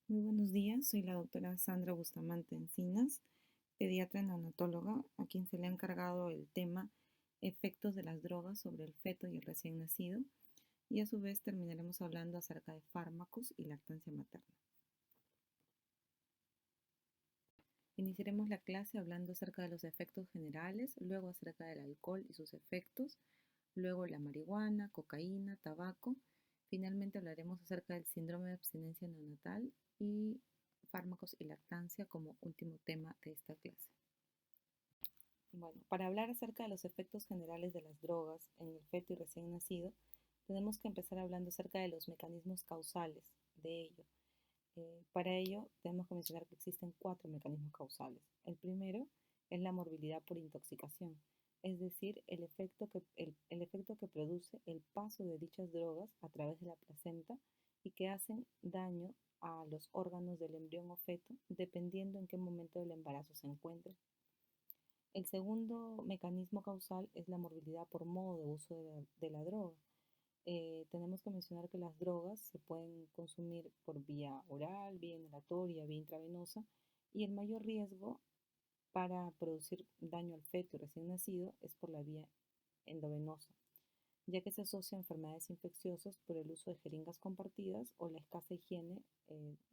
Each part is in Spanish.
Muy buenos días, soy la doctora Sandra Bustamante Encinas, pediatra neonatóloga, a quien se le ha encargado el tema efectos de las drogas sobre el feto y el recién nacido, y a su vez terminaremos hablando acerca de fármacos y lactancia materna. Iniciaremos la clase hablando acerca de los efectos generales, luego acerca del alcohol y sus efectos, luego la marihuana, cocaína, tabaco. Finalmente hablaremos acerca del síndrome de abstinencia neonatal y fármacos y lactancia como último tema de esta clase. Bueno, para hablar acerca de los efectos generales de las drogas en el feto y recién nacido, tenemos que empezar hablando acerca de los mecanismos causales de ello. Para ello, tenemos que mencionar que existen cuatro mecanismos causales. El primero es la morbilidad por intoxicación, es decir, el efecto que produce el paso de dichas drogas a través de la placenta y que hacen daño a los órganos del embrión o feto, dependiendo en qué momento del embarazo se encuentre. El segundo mecanismo causal es la morbilidad por modo de uso de la droga. Tenemos que mencionar que las drogas se pueden consumir por vía oral, vía inhalatoria, vía intravenosa, y el mayor riesgo para producir daño al feto recién nacido es por la vía endovenosa, ya que se asocia a enfermedades infecciosas por el uso de jeringas compartidas o la escasa higiene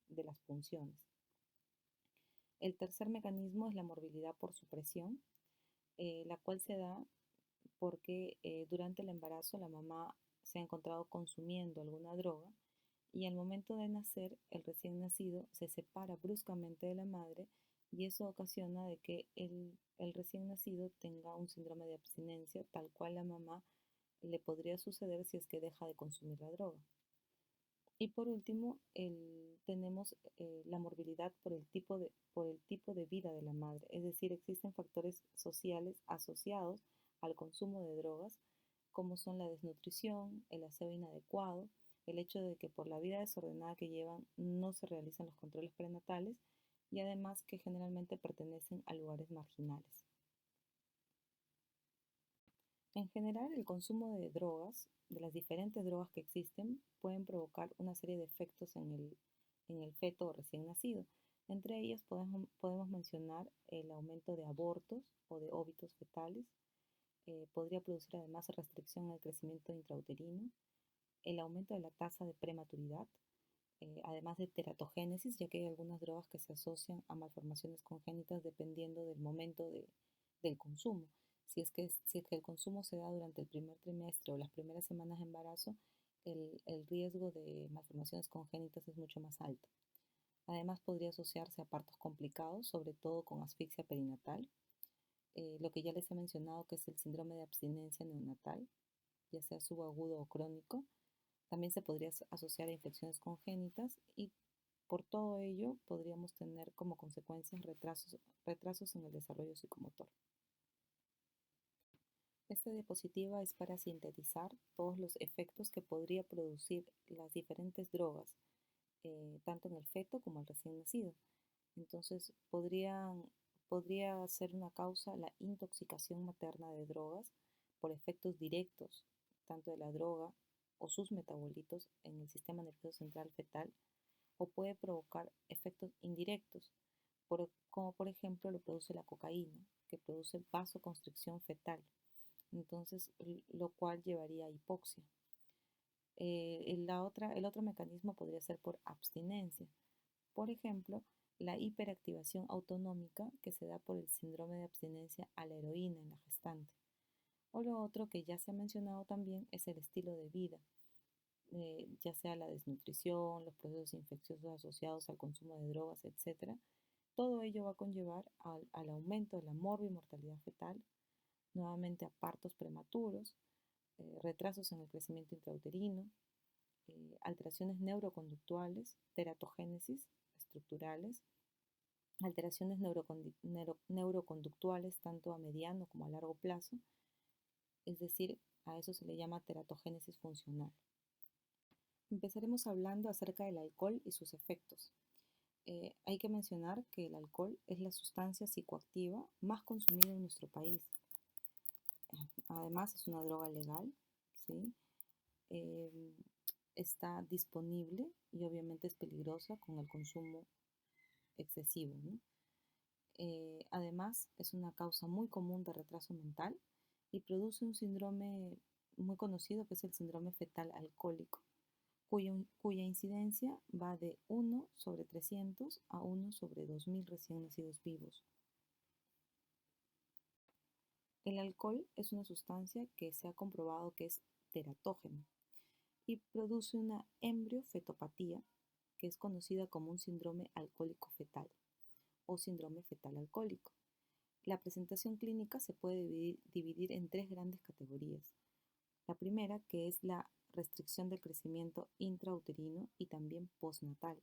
de las punciones. El tercer mecanismo es la morbilidad por supresión, la cual se da porque durante el embarazo la mamá se ha encontrado consumiendo alguna droga y al momento de nacer el recién nacido se separa bruscamente de la madre y eso ocasiona de que el recién nacido tenga un síndrome de abstinencia tal cual la mamá le podría suceder si es que deja de consumir la droga. Y por último, tenemos la morbilidad por el tipo de vida de la madre, es decir, existen factores sociales asociados al consumo de drogas, como son la desnutrición, el aseo inadecuado, el hecho de que por la vida desordenada que llevan no se realizan los controles prenatales y además que generalmente pertenecen a lugares marginales. En general, el consumo de drogas, de las diferentes drogas que existen, pueden provocar una serie de efectos en el feto recién nacido. Entre ellas podemos mencionar el aumento de abortos o de óbitos fetales. Podría producir además restricción al crecimiento intrauterino, el aumento de la tasa de prematuridad, además de teratogénesis, ya que hay algunas drogas que se asocian a malformaciones congénitas dependiendo del momento del consumo. Si es que el consumo se da durante el primer trimestre o las primeras semanas de embarazo, el riesgo de malformaciones congénitas es mucho más alto. Además, podría asociarse a partos complicados, sobre todo con asfixia perinatal, lo que ya les he mencionado que es el síndrome de abstinencia neonatal, ya sea subagudo o crónico. También se podría asociar a infecciones congénitas y por todo ello podríamos tener como consecuencias retrasos en el desarrollo psicomotor. Esta diapositiva es para sintetizar todos los efectos que podría producir las diferentes drogas, tanto en el feto como en el recién nacido. Entonces, podría ser una causa la intoxicación materna de drogas por efectos directos, tanto de la droga o sus metabolitos en el sistema nervioso central fetal, o puede provocar efectos indirectos, como por ejemplo lo produce la cocaína, que produce vasoconstricción fetal, entonces lo cual llevaría a hipoxia. El otro mecanismo podría ser por abstinencia. Por ejemplo, la hiperactivación autonómica que se da por el síndrome de abstinencia a la heroína en la gestante. O lo otro que ya se ha mencionado también es el estilo de vida, ya sea la desnutrición, los procesos infecciosos asociados al consumo de drogas, etc. Todo ello va a conllevar al aumento de la morbimortalidad fetal, nuevamente a partos prematuros, retrasos en el crecimiento intrauterino, alteraciones neuroconductuales, teratogénesis estructurales, alteraciones neuroconductuales tanto a mediano como a largo plazo, es decir, a eso se le llama teratogénesis funcional. Empezaremos hablando acerca del alcohol y sus efectos. Hay que mencionar que el alcohol es la sustancia psicoactiva más consumida en nuestro país. Además es una droga legal, ¿sí? está disponible y obviamente es peligrosa con el consumo excesivo, ¿no? Además, es una causa muy común de retraso mental y produce un síndrome muy conocido que es el síndrome fetal alcohólico, cuya incidencia va de 1/300 a 1/2000 recién nacidos vivos. El alcohol es una sustancia que se ha comprobado que es teratógena y produce una embriofetopatía, que es conocida como un síndrome alcohólico fetal o síndrome fetal alcohólico. La presentación clínica se puede dividir en tres grandes categorías. La primera, que es la restricción del crecimiento intrauterino y también postnatal,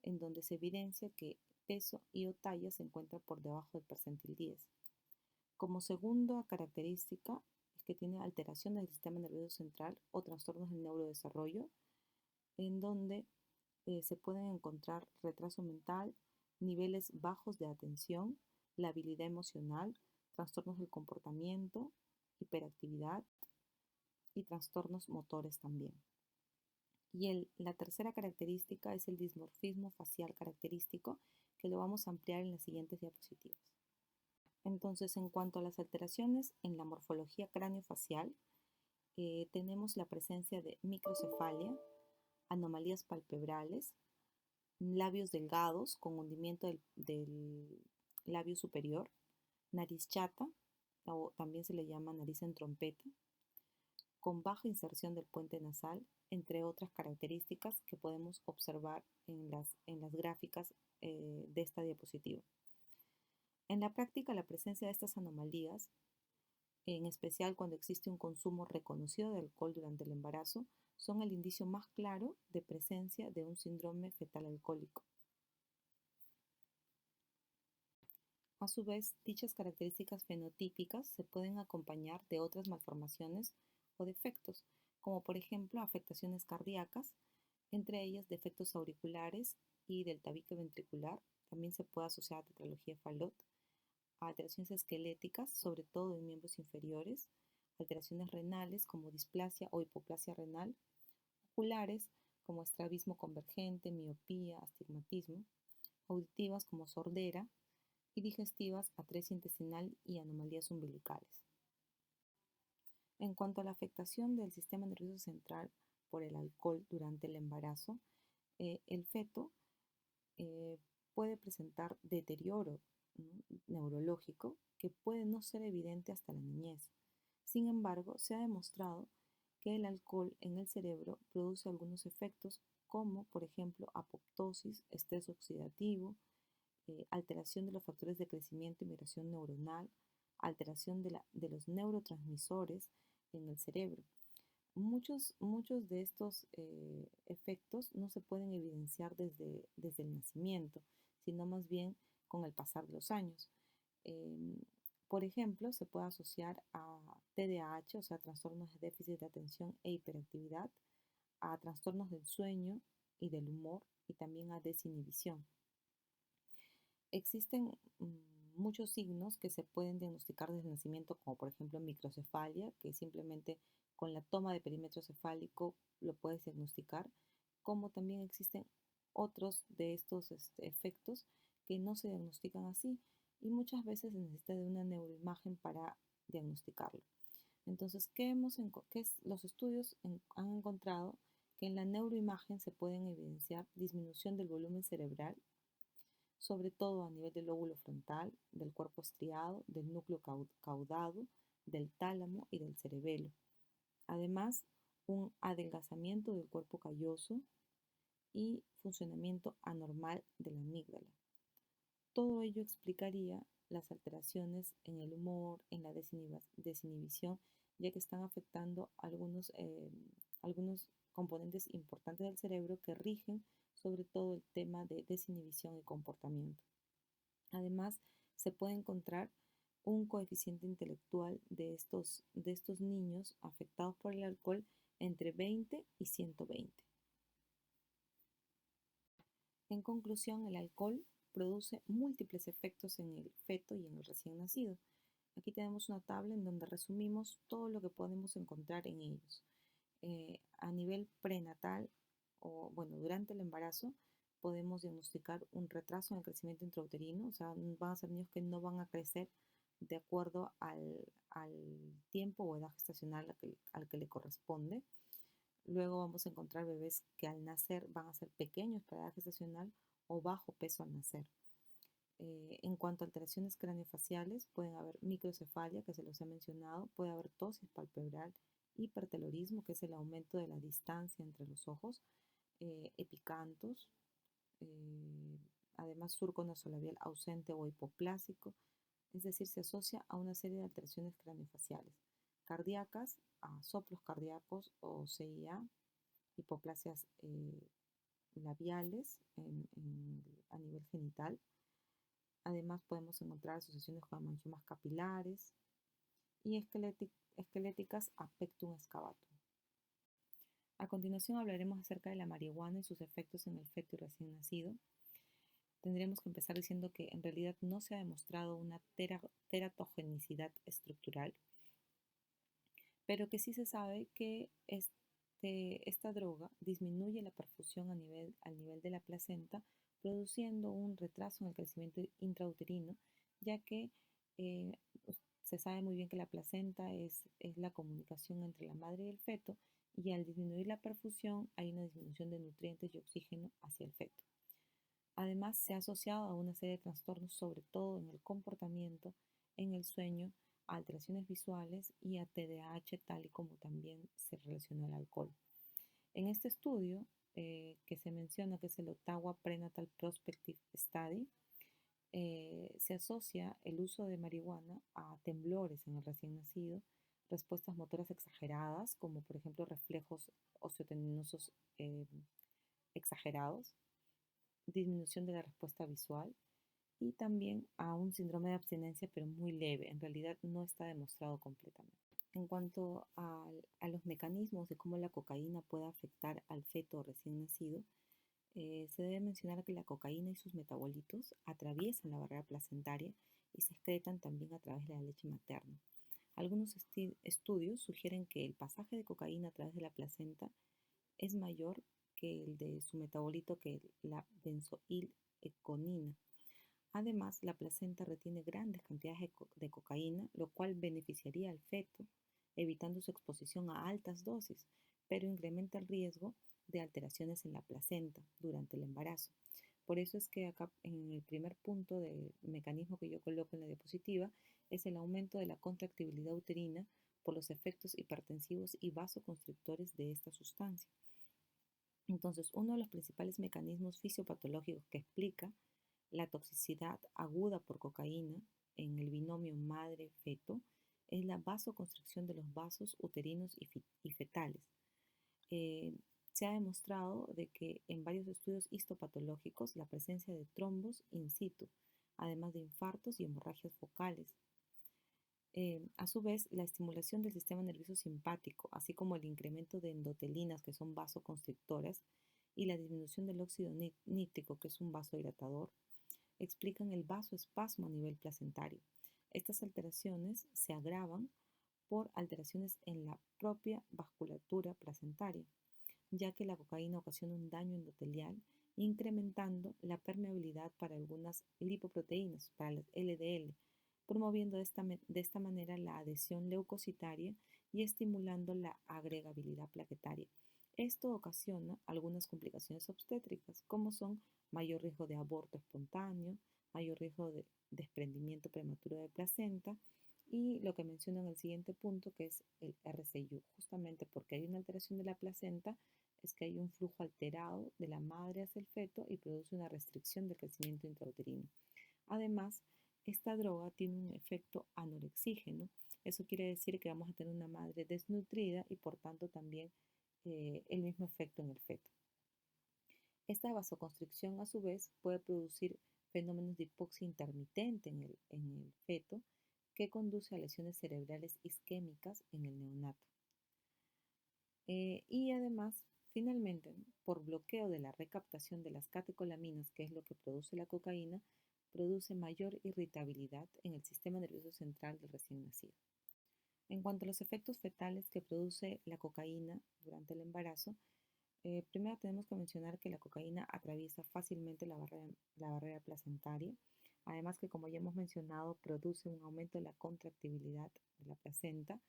en donde se evidencia que peso y o talla se encuentra por debajo del percentil 10. Como segunda característica es que tiene alteración del sistema nervioso central o trastornos del neurodesarrollo, en donde se pueden encontrar retraso mental, niveles bajos de atención, la habilidad emocional, trastornos del comportamiento, hiperactividad y trastornos motores también. Y la tercera característica es el dismorfismo facial característico, que lo vamos a ampliar en las siguientes diapositivas. Entonces, en cuanto a las alteraciones en la morfología craneofacial, tenemos la presencia de microcefalia, anomalías palpebrales, labios delgados con hundimiento del labio superior, nariz chata, o también se le llama nariz en trompeta, con baja inserción del puente nasal, entre otras características que podemos observar en las gráficas de esta diapositiva. En la práctica, la presencia de estas anomalías, en especial cuando existe un consumo reconocido de alcohol durante el embarazo, son el indicio más claro de presencia de un síndrome fetal alcohólico. A su vez, dichas características fenotípicas se pueden acompañar de otras malformaciones o defectos, como por ejemplo afectaciones cardíacas, entre ellas defectos auriculares y del tabique ventricular. También se puede asociar a tetralogía de Fallot, a alteraciones esqueléticas, sobre todo en miembros inferiores, alteraciones renales como displasia o hipoplasia renal, oculares como estrabismo convergente, miopía, astigmatismo, auditivas como sordera, y digestivas, atresia intestinal y anomalías umbilicales. En cuanto a la afectación del sistema nervioso central por el alcohol durante el embarazo, el feto puede presentar deterioro, ¿no?, neurológico que puede no ser evidente hasta la niñez. Sin embargo, se ha demostrado que el alcohol en el cerebro produce algunos efectos como, por ejemplo, apoptosis, estrés oxidativo, alteración de los factores de crecimiento y migración neuronal, alteración de los neurotransmisores en el cerebro. Muchos de estos efectos no se pueden evidenciar desde el nacimiento, sino más bien con el pasar de los años. Em, por ejemplo, se puede asociar a TDAH, o sea, trastornos de déficit de atención e hiperactividad, a trastornos del sueño y del humor y también a desinhibición. Existen muchos signos que se pueden diagnosticar desde el nacimiento, como por ejemplo microcefalia, que simplemente con la toma de perímetro cefálico lo puedes diagnosticar, como también existen otros de estos efectos que no se diagnostican así y muchas veces se necesita de una neuroimagen para diagnosticarlo. Entonces, los estudios han encontrado que en la neuroimagen se pueden evidenciar disminución del volumen cerebral, sobre todo a nivel del lóbulo frontal, del cuerpo estriado, del núcleo caudado, del tálamo y del cerebelo. Además, un adelgazamiento del cuerpo calloso y funcionamiento anormal de la amígdala. Todo ello explicaría las alteraciones en el humor, en la desinhibición, ya que están afectando algunos componentes importantes del cerebro que rigen sobre todo el tema de desinhibición y comportamiento. Además, se puede encontrar un coeficiente intelectual de estos niños afectados por el alcohol entre 20 y 120. En conclusión, el alcohol produce múltiples efectos en el feto y en el recién nacido. Aquí tenemos una tabla en donde resumimos todo lo que podemos encontrar en ellos. A nivel prenatal o, bueno, durante el embarazo, podemos diagnosticar un retraso en el crecimiento intrauterino, o sea, van a ser niños que no van a crecer de acuerdo al tiempo o edad gestacional al que le corresponde. Luego vamos a encontrar bebés que al nacer van a ser pequeños para la edad gestacional o bajo peso al nacer. En cuanto a alteraciones craneofaciales, pueden haber microcefalia, que se los he mencionado, puede haber tosis palpebral, hipertelorismo, que es el aumento de la distancia entre los ojos, epicantos, eh, además surco nasolabial ausente o hipoplásico, es decir, se asocia a una serie de alteraciones craneofaciales, cardíacas, a soplos cardíacos o CIA, hipoplasias labiales a nivel genital. Además podemos encontrar asociaciones con angiomas capilares y esqueléticas a pectum excavatum. A continuación hablaremos acerca de la marihuana y sus efectos en el feto y recién nacido. Tendremos que empezar diciendo que en realidad no se ha demostrado una teratogenicidad estructural, pero que sí se sabe que esta droga disminuye la perfusión al nivel de la placenta, produciendo un retraso en el crecimiento intrauterino, ya que eh, se sabe muy bien que la placenta es la comunicación entre la madre y el feto, y al disminuir la perfusión hay una disminución de nutrientes y oxígeno hacia el feto. Además, se ha asociado a una serie de trastornos, sobre todo en el comportamiento, en el sueño, a alteraciones visuales y a TDAH, tal y como también se relaciona al alcohol. En este estudio, que se menciona que es el Ottawa Prenatal Prospective Study, se asocia el uso de marihuana a temblores en el recién nacido, respuestas motoras exageradas, como por ejemplo reflejos osteoteninosos exagerados, disminución de la respuesta visual y también a un síndrome de abstinencia, pero muy leve. En realidad no está demostrado completamente. En cuanto a los mecanismos de cómo la cocaína puede afectar al feto recién nacido, se debe mencionar que la cocaína y sus metabolitos atraviesan la barrera placentaria y se excretan también a través de la leche materna. Algunos estudios sugieren que el pasaje de cocaína a través de la placenta es mayor que el de su metabolito, que la benzoileconina. Además, la placenta retiene grandes cantidades de cocaína, lo cual beneficiaría al feto, evitando su exposición a altas dosis, pero incrementa el riesgo de alteraciones en la placenta durante el embarazo. Por eso es que acá en el primer punto del mecanismo que yo coloco en la diapositiva es el aumento de la contractibilidad uterina por los efectos hipertensivos y vasoconstrictores de esta sustancia. Entonces, uno de los principales mecanismos fisiopatológicos que explica la toxicidad aguda por cocaína en el binomio madre-feto es la vasoconstricción de los vasos uterinos y fetales. Eh, Se ha demostrado de que en varios estudios histopatológicos la presencia de trombos in situ, además de infartos y hemorragias focales. A su vez, la estimulación del sistema nervioso simpático, así como el incremento de endotelinas, que son vasoconstrictoras, y la disminución del óxido nítrico, que es un vasodilatador, explican el vasoespasmo a nivel placentario. Estas alteraciones se agravan por alteraciones en la propia vasculatura placentaria, ya que la cocaína ocasiona un daño endotelial, incrementando la permeabilidad para algunas lipoproteínas, para las LDL, promoviendo de esta manera la adhesión leucocitaria y estimulando la agregabilidad plaquetaria. Esto ocasiona algunas complicaciones obstétricas, como son mayor riesgo de aborto espontáneo, mayor riesgo de desprendimiento prematuro de placenta y lo que menciono en el siguiente punto, que es el RCU. Justamente porque hay una alteración de la placenta, es que hay un flujo alterado de la madre hacia el feto y produce una restricción del crecimiento intrauterino. Además, esta droga tiene un efecto anorexígeno. Eso quiere decir que vamos a tener una madre desnutrida y por tanto también el mismo efecto en el feto. Esta vasoconstricción a su vez puede producir fenómenos de hipoxia intermitente en el feto que conduce a lesiones cerebrales isquémicas en el neonato. Y además, finalmente, por bloqueo de la recaptación de las catecolaminas, que es lo que produce la cocaína, produce mayor irritabilidad en el sistema nervioso central del recién nacido. En cuanto a los efectos fetales que produce la cocaína durante el embarazo, primero tenemos que mencionar que la cocaína atraviesa fácilmente la barrera placentaria, además que como ya hemos mencionado produce un aumento de la contractibilidad de la placenta,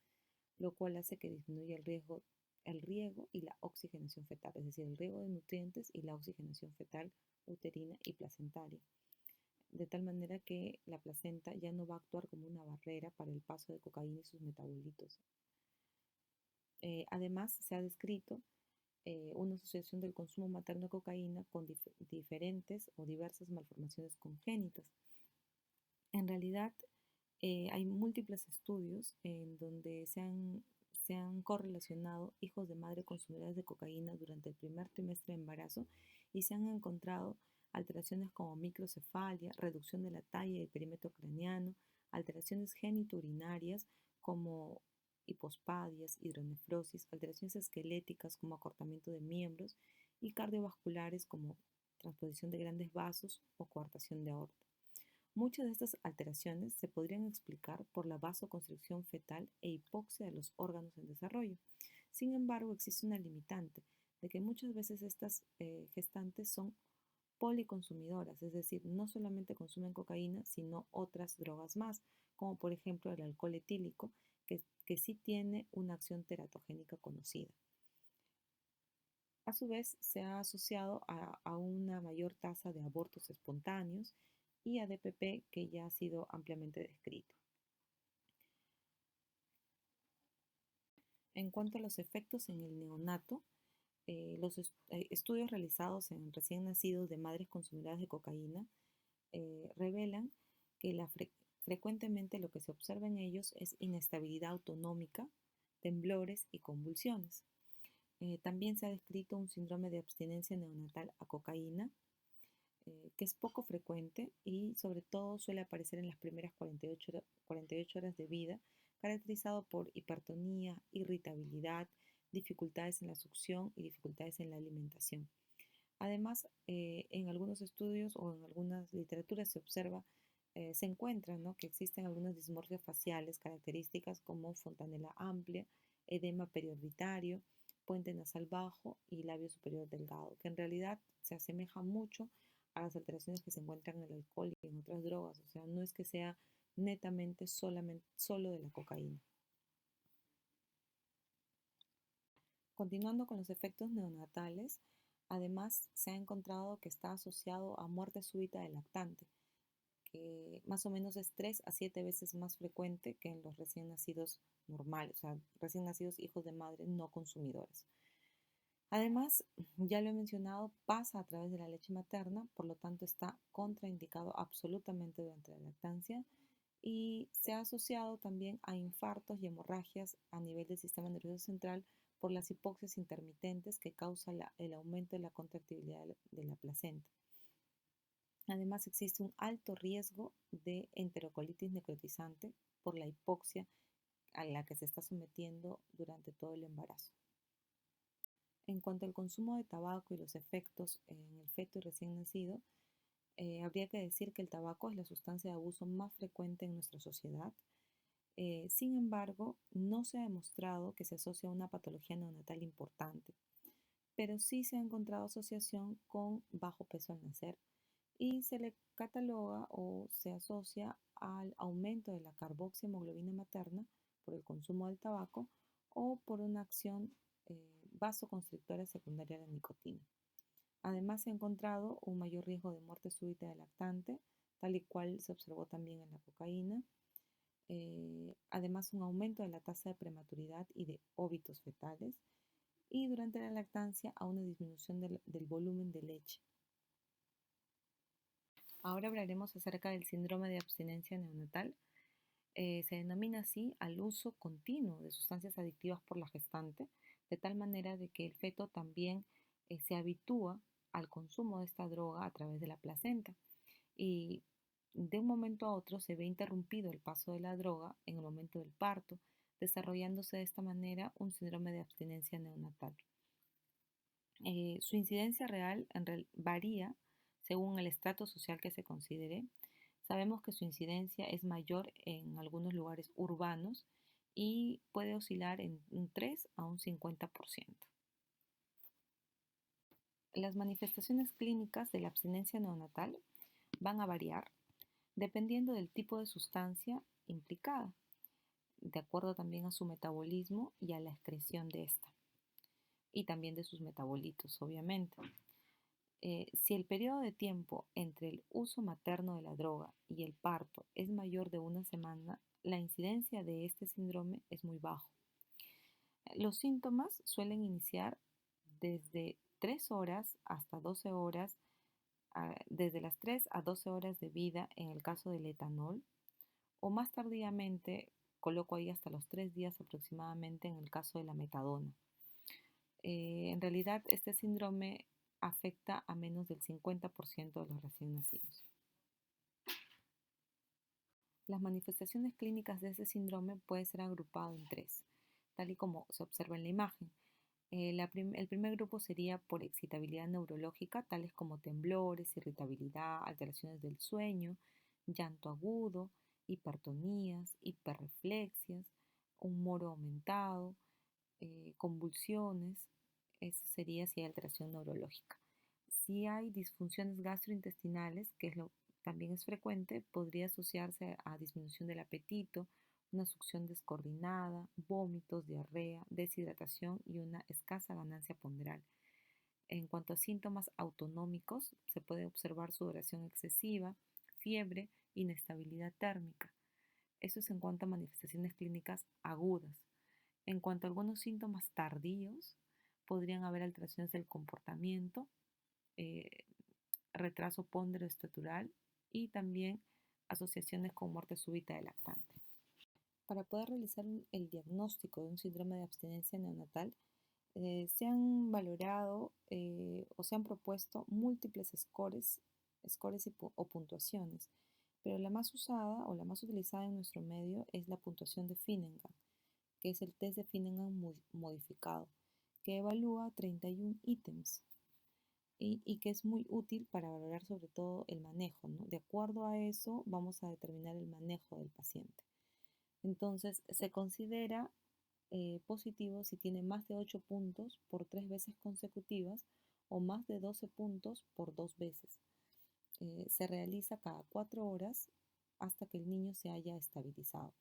lo cual hace que disminuya el riego y la oxigenación fetal, es decir, el riego de nutrientes y la oxigenación fetal uterina y placentaria, de tal manera que la placenta ya no va a actuar como una barrera para el paso de cocaína y sus metabolitos. Además, se ha descrito una asociación del consumo materno de cocaína con diferentes o diversas malformaciones congénitas. En realidad, hay múltiples estudios en donde se han correlacionado hijos de madre consumidores de cocaína durante el primer trimestre de embarazo y se han encontrado alteraciones como microcefalia, reducción de la talla y el perímetro craneano, alteraciones genitourinarias como hipospadias, hidronefrosis, alteraciones esqueléticas como acortamiento de miembros y cardiovasculares como transposición de grandes vasos o coartación de aorta. Muchas de estas alteraciones se podrían explicar por la vasoconstricción fetal e hipoxia de los órganos en desarrollo. Sin embargo, existe una limitante de que muchas veces estas gestantes son policonsumidoras, es decir, no solamente consumen cocaína, sino otras drogas más, como por ejemplo el alcohol etílico, que sí tiene una acción teratogénica conocida. A su vez, se ha asociado a una mayor tasa de abortos espontáneos y a DPP que ya ha sido ampliamente descrito. En cuanto a los efectos en el neonato, los estudios realizados en recién nacidos de madres consumidoras de cocaína revelan que frecuentemente lo que se observa en ellos es inestabilidad autonómica, temblores y convulsiones. También se ha descrito un síndrome de abstinencia neonatal a cocaína, que es poco frecuente y sobre todo suele aparecer en las primeras 48 horas de vida, caracterizado por hipertonía, irritabilidad, dificultades en la succión y dificultades en la alimentación. Además, en algunos estudios o en algunas literaturas se observa, se encuentra, ¿no?, que existen algunas dismorfias faciales características como fontanela amplia, edema periorbitario, puente nasal bajo y labio superior delgado, que en realidad se asemeja mucho a las alteraciones que se encuentran en el alcohol y en otras drogas, o sea, no es que sea netamente solo de la cocaína. Continuando con los efectos neonatales, además se ha encontrado que está asociado a muerte súbita del lactante, que más o menos es 3 a 7 veces más frecuente que en los recién nacidos normales, o sea, recién nacidos hijos de madres no consumidoras. Además, ya lo he mencionado, pasa a través de la leche materna, por lo tanto está contraindicado absolutamente durante la lactancia y se ha asociado también a infartos y hemorragias a nivel del sistema nervioso central por las hipoxias intermitentes que causa el aumento de la contractibilidad de la placenta. Además, existe un alto riesgo de enterocolitis necrotizante por la hipoxia a la que se está sometiendo durante todo el embarazo. En cuanto al consumo de tabaco y los efectos en el feto y recién nacido, habría que decir que el tabaco es la sustancia de abuso más frecuente en nuestra sociedad. Sin embargo, no se ha demostrado que se asocie a una patología neonatal importante, pero sí se ha encontrado asociación con bajo peso al nacer y se le cataloga o se asocia al aumento de la carboxihemoglobina materna por el consumo del tabaco o por una acción vasoconstrictora secundaria a la nicotina. Además, se ha encontrado un mayor riesgo de muerte súbita del lactante, tal y cual se observó también en la cocaína. Además, un aumento de la tasa de prematuridad y de óbitos fetales. Y durante la lactancia, a una disminución del volumen de leche. Ahora hablaremos acerca del síndrome de abstinencia neonatal. Se denomina así al uso continuo de sustancias adictivas por la gestante, de tal manera de que el feto también se habitúa al consumo de esta droga a través de la placenta y de un momento a otro se ve interrumpido el paso de la droga en el momento del parto, desarrollándose de esta manera un síndrome de abstinencia neonatal. Su incidencia real varía según el estrato social que se considere. Sabemos que su incidencia es mayor en algunos lugares urbanos y puede oscilar en un 3 a un 50%. Las manifestaciones clínicas de la abstinencia neonatal van a variar dependiendo del tipo de sustancia implicada, de acuerdo también a su metabolismo y a la excreción de esta, y también de sus metabolitos, obviamente. Si el periodo de tiempo entre el uso materno de la droga y el parto es mayor de una semana, la incidencia de este síndrome es muy bajo. Los síntomas suelen iniciar desde 3 horas hasta 12 horas, desde las 3 a 12 horas de vida en el caso del etanol, o más tardíamente, coloco ahí hasta los 3 días aproximadamente en el caso de la metadona. En realidad, este síndrome afecta a menos del 50% de los recién nacidos. Las manifestaciones clínicas de este síndrome pueden ser agrupadas en tres, tal y como se observa en la imagen. El primer grupo sería por excitabilidad neurológica, tales como temblores, irritabilidad, alteraciones del sueño, llanto agudo, hipertonías, hiperreflexias, humor aumentado, convulsiones. Eso sería si hay alteración neurológica. Si hay disfunciones gastrointestinales, que también es frecuente, podría asociarse a disminución del apetito, una succión descoordinada, vómitos, diarrea, deshidratación y una escasa ganancia ponderal. En cuanto a síntomas autonómicos, se puede observar sudoración excesiva, fiebre, inestabilidad térmica. Esto es en cuanto a manifestaciones clínicas agudas. En cuanto a algunos síntomas tardíos, podrían haber alteraciones del comportamiento, eh, retraso ponderoestatural y también asociaciones con muerte súbita del lactante. Para poder realizar el diagnóstico de un síndrome de abstinencia neonatal, se han valorado o se han propuesto múltiples scores o puntuaciones, pero la más usada o la más utilizada en nuestro medio es la puntuación de Finnegan, que es el test de Finnegan modificado, que evalúa 31 ítems y que es muy útil para valorar sobre todo el manejo, ¿no? De acuerdo a eso vamos a determinar el manejo del paciente. Entonces se considera positivo si tiene más de 8 puntos por 3 veces consecutivas o más de 12 puntos por 2 veces. Se realiza cada 4 horas hasta que el niño se haya estabilizado.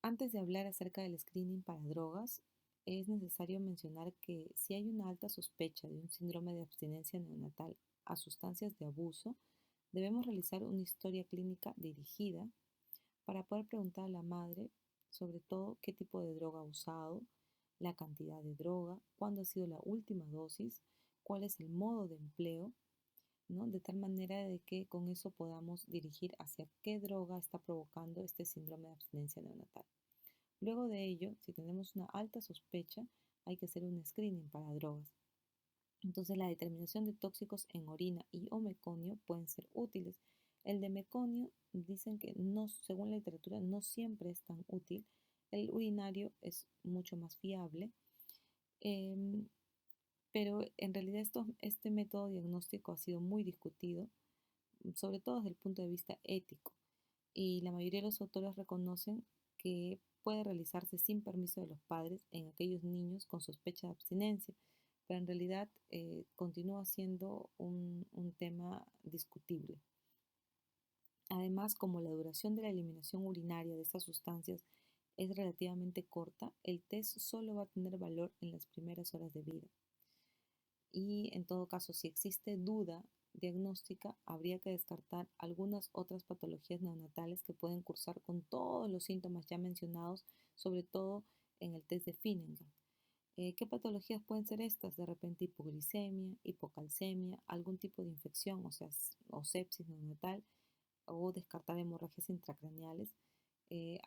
Antes de hablar acerca del screening para drogas, es necesario mencionar que si hay una alta sospecha de un síndrome de abstinencia neonatal a sustancias de abuso, debemos realizar una historia clínica dirigida para poder preguntar a la madre sobre todo qué tipo de droga ha usado, la cantidad de droga, cuándo ha sido la última dosis, cuál es el modo de empleo, ¿no? De tal manera de que con eso podamos dirigir hacia qué droga está provocando este síndrome de abstinencia neonatal. Luego de ello, si tenemos una alta sospecha, hay que hacer un screening para drogas. Entonces, la determinación de tóxicos en orina y o meconio pueden ser útiles. El de meconio dicen que no, según la literatura, no siempre es tan útil. El urinario es mucho más fiable, em, pero en realidad este método diagnóstico ha sido muy discutido, sobre todo desde el punto de vista ético, y la mayoría de los autores reconocen que puede realizarse sin permiso de los padres en aquellos niños con sospecha de abstinencia, pero en realidad continúa siendo un tema discutible. Además, como la duración de la eliminación urinaria de estas sustancias es relativamente corta, el test solo va a tener valor en las primeras horas de vida. Y en todo caso, si existe duda diagnóstica, habría que descartar algunas otras patologías neonatales que pueden cursar con todos los síntomas ya mencionados, sobre todo en el test de Finnegan. ¿Qué patologías pueden ser estas? De repente hipoglicemia, hipocalcemia, algún tipo de infección, o sepsis neonatal, o descartar hemorragias intracraneales.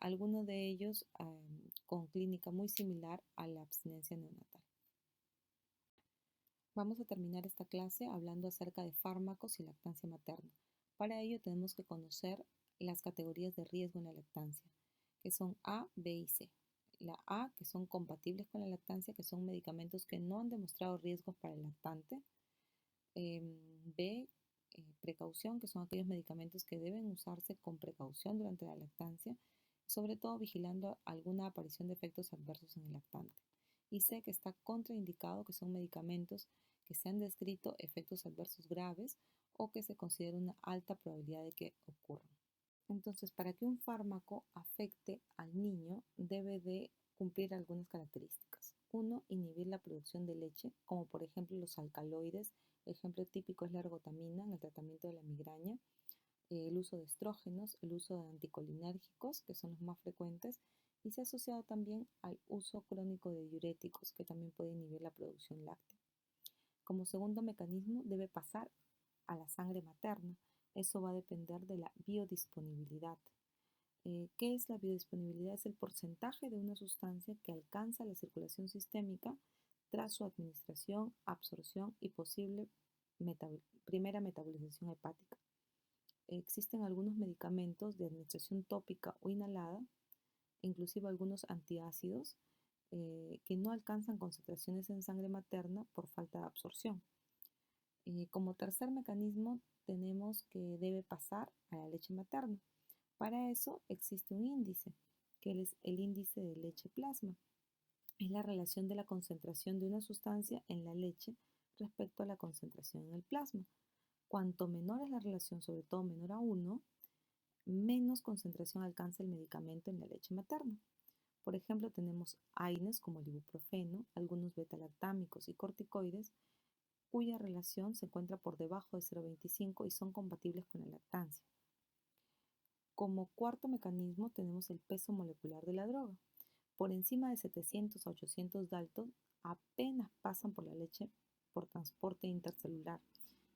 Algunos de ellos con clínica muy similar a la abstinencia neonatal. Vamos a terminar esta clase hablando acerca de fármacos y lactancia materna. Para ello tenemos que conocer las categorías de riesgo en la lactancia, que son A, B y C. La A, que son compatibles con la lactancia, que son medicamentos que no han demostrado riesgos para el lactante. B, precaución, que son aquellos medicamentos que deben usarse con precaución durante la lactancia. sobre todo vigilando alguna aparición de efectos adversos en el lactante. Y sé que está contraindicado que son medicamentos que se han descrito efectos adversos graves o que se considera una alta probabilidad de que ocurran. Entonces, para que un fármaco afecte al niño, debe de cumplir algunas características. Uno, inhibir la producción de leche, como por ejemplo los alcaloides. El ejemplo típico es la ergotamina en el tratamiento de la migraña, el uso de estrógenos, el uso de anticolinérgicos, que son los más frecuentes, y se ha asociado también al uso crónico de diuréticos, que también puede inhibir la producción láctea. Como segundo mecanismo, debe pasar a la sangre materna. Eso va a depender de la biodisponibilidad. ¿Qué es la biodisponibilidad? Es el porcentaje de una sustancia que alcanza la circulación sistémica tras su administración, absorción y posible primera metabolización hepática. Existen algunos medicamentos de administración tópica o inhalada, inclusive algunos antiácidos, que no alcanzan concentraciones en sangre materna por falta de absorción. Como tercer mecanismo tenemos que debe pasar a la leche materna. Para eso existe un índice, que es el índice de leche plasma. Es la relación de la concentración de una sustancia en la leche respecto a la concentración en el plasma. Cuanto menor es la relación, sobre todo menor a 1, menos concentración alcanza el medicamento en la leche materna. Por ejemplo, tenemos AINES como el ibuprofeno, algunos beta-lactámicos y corticoides, cuya relación se encuentra por debajo de 0,25 y son compatibles con la lactancia. Como cuarto mecanismo tenemos el peso molecular de la droga. Por encima de 700 a 800 Dalton apenas pasan por la leche por transporte intercelular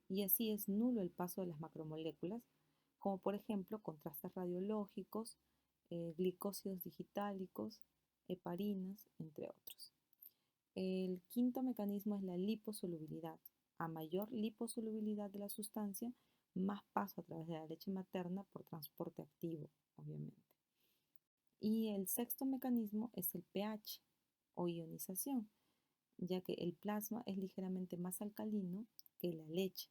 y así es nulo el paso de las macromoléculas, como por ejemplo contrastes radiológicos, glicósidos digitálicos, heparinas, entre otros. El quinto mecanismo es la liposolubilidad. A mayor liposolubilidad de la sustancia, más paso a través de la leche materna por transporte activo, obviamente. Y el sexto mecanismo es el pH o ionización, ya que el plasma es ligeramente más alcalino que la leche.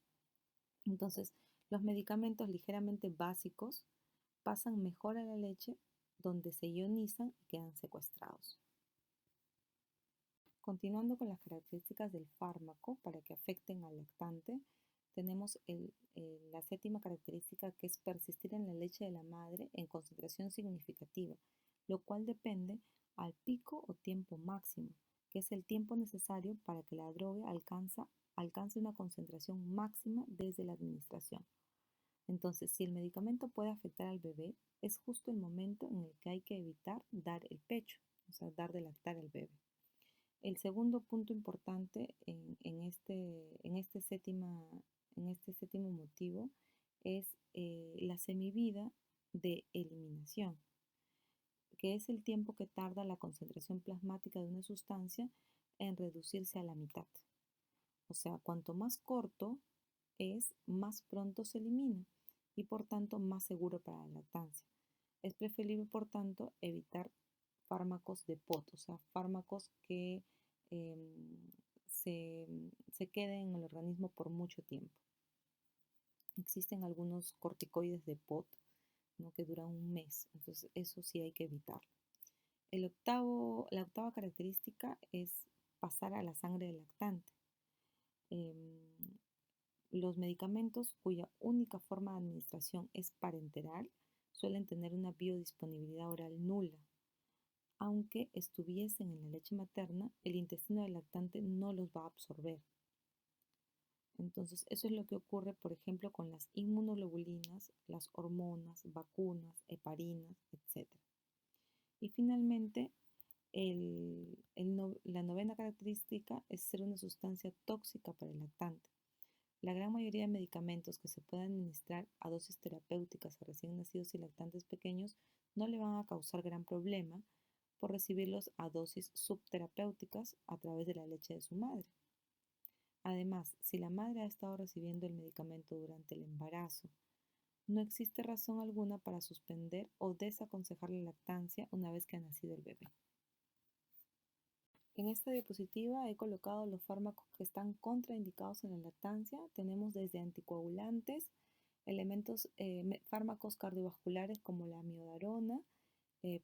Entonces, los medicamentos ligeramente básicos pasan mejor a la leche, donde se ionizan y quedan secuestrados. Continuando con las características del fármaco para que afecten al lactante, tenemos la séptima característica, que es persistir en la leche de la madre en concentración significativa, lo cual depende al pico o tiempo máximo, que es el tiempo necesario para que la droga alcance una concentración máxima desde la administración. Entonces, si el medicamento puede afectar al bebé, es justo el momento en el que hay que evitar dar el pecho, o sea, dar de lactar al bebé. El segundo punto importante en este séptimo motivo es la semivida de eliminación, que es el tiempo que tarda la concentración plasmática de una sustancia en reducirse a la mitad. O sea, cuanto más corto es, más pronto se elimina y por tanto más seguro para la lactancia. Es preferible, por tanto, evitar fármacos de pot, o sea, fármacos que se, se queden en el organismo por mucho tiempo. Existen algunos corticoides de pot, ¿no?, que duran un mes, entonces eso sí hay que evitarlo. La octava característica es pasar a la sangre del lactante. Los medicamentos cuya única forma de administración es parenteral suelen tener una biodisponibilidad oral nula. Aunque estuviesen en la leche materna, el intestino del lactante no los va a absorber. Entonces, eso es lo que ocurre, por ejemplo, con las inmunoglobulinas, las hormonas, vacunas, heparinas, etc. Y finalmente, la novena característica es ser una sustancia tóxica para el lactante. La gran mayoría de medicamentos que se pueden administrar a dosis terapéuticas a recién nacidos y lactantes pequeños no le van a causar gran problema por recibirlos a dosis subterapéuticas a través de la leche de su madre. Además, si la madre ha estado recibiendo el medicamento durante el embarazo, no existe razón alguna para suspender o desaconsejar la lactancia una vez que ha nacido el bebé. En esta diapositiva he colocado los fármacos que están contraindicados en la lactancia. Tenemos desde anticoagulantes, fármacos cardiovasculares como la amiodarona,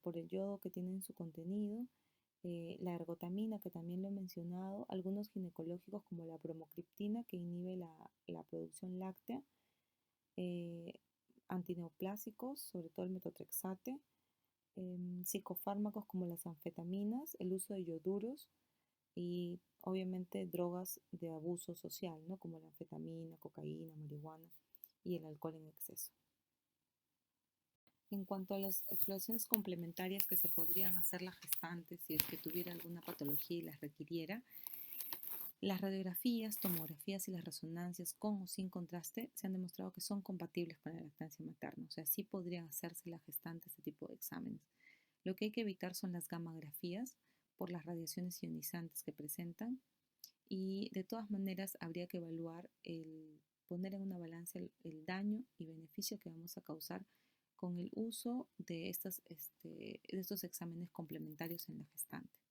por el yodo que tiene en su contenido, la ergotamina, que también lo he mencionado, algunos ginecológicos como la bromocriptina, que inhibe la producción láctea, eh, antineoplásicos, sobre todo el metotrexate, psicofármacos como las anfetaminas, el uso de ioduros y obviamente drogas de abuso social, ¿no? Como la anfetamina, cocaína, marihuana y el alcohol en exceso. En cuanto a las exploraciones complementarias que se podrían hacer la gestante si es que tuviera alguna patología y las requiriera, las radiografías, tomografías y las resonancias con o sin contraste se han demostrado que son compatibles con la lactancia materna, o sea, sí podrían hacerse la gestante este tipo de exámenes. Lo que hay que evitar son las gammagrafías por las radiaciones ionizantes que presentan y de todas maneras habría que evaluar poner en una balanza el daño y beneficio que vamos a causar con el uso de estos exámenes complementarios en la gestante.